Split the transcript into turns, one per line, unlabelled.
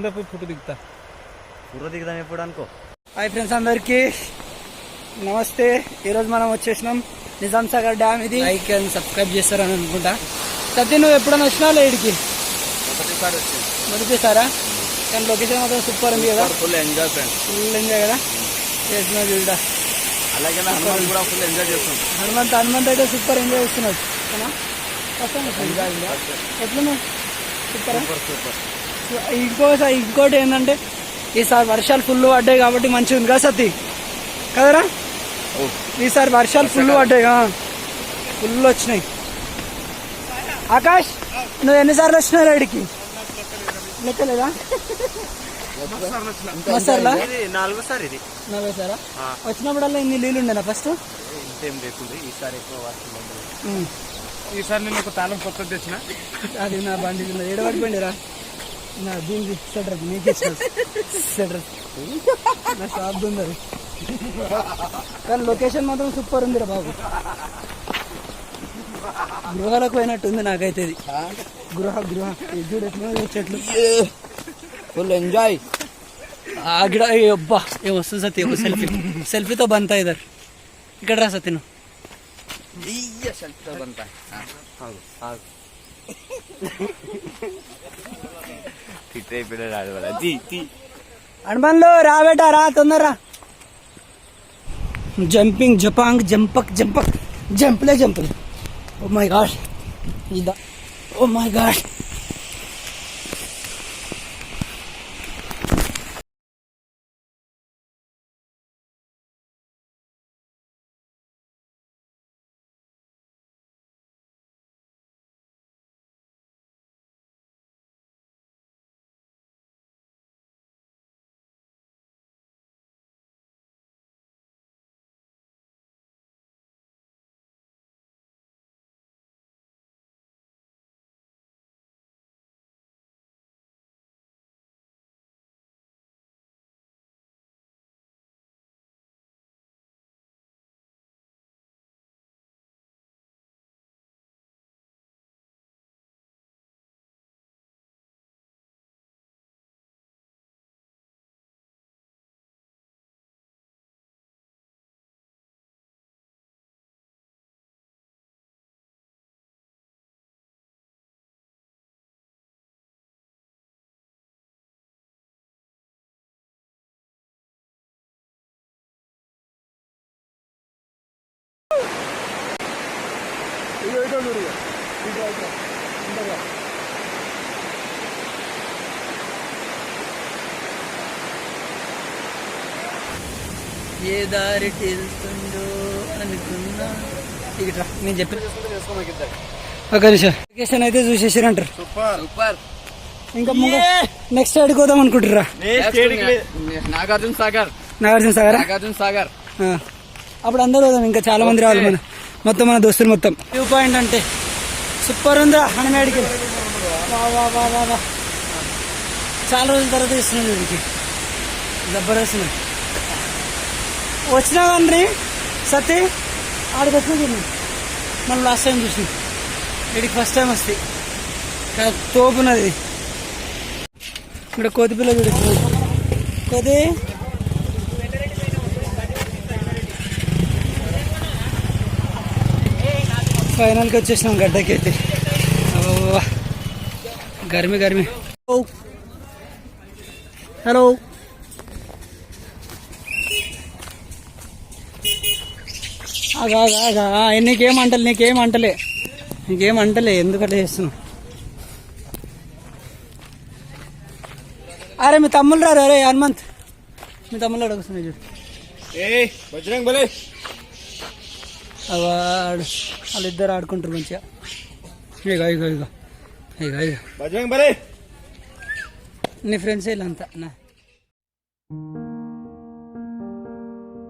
కింద పోయి ఫోటో దిగుతా.
ఫోటో దిగుదాం ఎప్పుడు అనుకో.
హాయ్ ఫ్రెండ్స్, అందరికి నమస్తే. ఈరోజు మనం వచ్చేసినాం నిజాం సాగర్ డ్యామ్. ఇది లైక్ అండ్ సబ్స్క్రైబ్ చేస్తారని అనుకుంటా. సత్య, నువ్వు ఎప్పుడైనా వచ్చినావు లేడికి? మొదటిసారా? కానీ లొకేషన్ మాత్రం సూపర్ ఉంది కదా.
Full enjoy friends,
full enjoy కదా చేస్తున్నావు చూడ.
అలాగే హనుమంత్ కూడా ఫుల్ ఎంజాయ్ చేస్తున్నాం.
హనుమంత్ అయితే సూపర్ ఎంజాయ్ చేస్తున్నాడు. ఎట్లున్నావు? సూపర్. ఇంకోటి ఏంటంటే ఈసారి వర్షాలు ఫుల్ పడ్డాయి కాబట్టి మంచిగా ఉంది కదా సతీ, కదరా? ఈసారి వర్షాలు ఫుల్ పడ్డాయి, ఫుల్ వచ్చినాయి. ఆకాష్, నువ్వు ఎన్నిసార్లు వచ్చినావు రైడ్కి? లెక్కలేదా?
నాలుగోసారి.
వచ్చినప్పుడల్లా ఇన్ని నీళ్ళు ఉండేనా ఫస్ట్?
ఈసారి నేను ఒక తాళం కొత్త తెచ్చిన.
అది నా బండి ఏడబడిపోయిందిరా. నా దీనికి స్వెటర్ నీకే స్వెటర్ నా షాప్ ఉంది. కానీ లొకేషన్ మాత్రం సూపర్ ఉందిరా బాబు. గృహాలకు పోయినట్టుంది నాకైతే ఇది. గృహ చెట్లు
ఫుల్ ఎంజాయ్.
గిడ అబ్బా ఏం వస్తుంది సత్య? ఒక సెల్ఫీతో బంతా ఇద్దరు. ఇక్కడ రా సత్య, నువ్వు హనుమాన్లో రా బేటా, రా తొందరరా. జంపింగ్ జపాంగ్ జంప్లే. ఓ మై గాడ్, ఇదా. ఓ మై గాడ్, ఏ దారి తెలుస్తుందో అనుకున్నా. ఇక్కడ నేను చెప్పిన ఒక నిమిషం. లొకేషన్ అయితే చూసేసారంటారు.
సూపర్.
ఇంకా నెక్స్ట్ సైడ్కి పోదాం అనుకుంటారా?
నాగార్జున సాగర్.
అప్పుడు అందరూ పోదాం. ఇంకా చాలా మంది రావాలి, మొత్తం మన దోస్తులు మొత్తం. వ్యూ పాయింట్ అంటే సూపర్ ఉందా హనుమేడికి. చాలా రోజుల తర్వాత ఇస్తున్నాడు వీడికి. జబర్దస్త్ వచ్చినా కానీ సతీ ఆడికి వచ్చినా మనం లాస్ట్ టైం చూసినాం. వీడికి ఫస్ట్ టైం వస్తాయి. తోపున్నది ఇక్కడ. కోతి పిల్ల చూడు, కోతి. ఫైనల్కి వచ్చేసినాం గడ్డకి అయితే. గర్మి. హలో, నీకేం అంటలే ఎందుకట్లా చేస్తున్నావు? అరే మీ తమ్ముళ్ళు రా. రే హనుమంత్, మీ తమ్ముళ్ళు అడుగుతున్నాయి చూడు. వాళ్ళిద్దరు ఆడుకుంటారు మంచిగా. ఇక నీ ఫ్రెండ్స్ వీళ్ళంతా.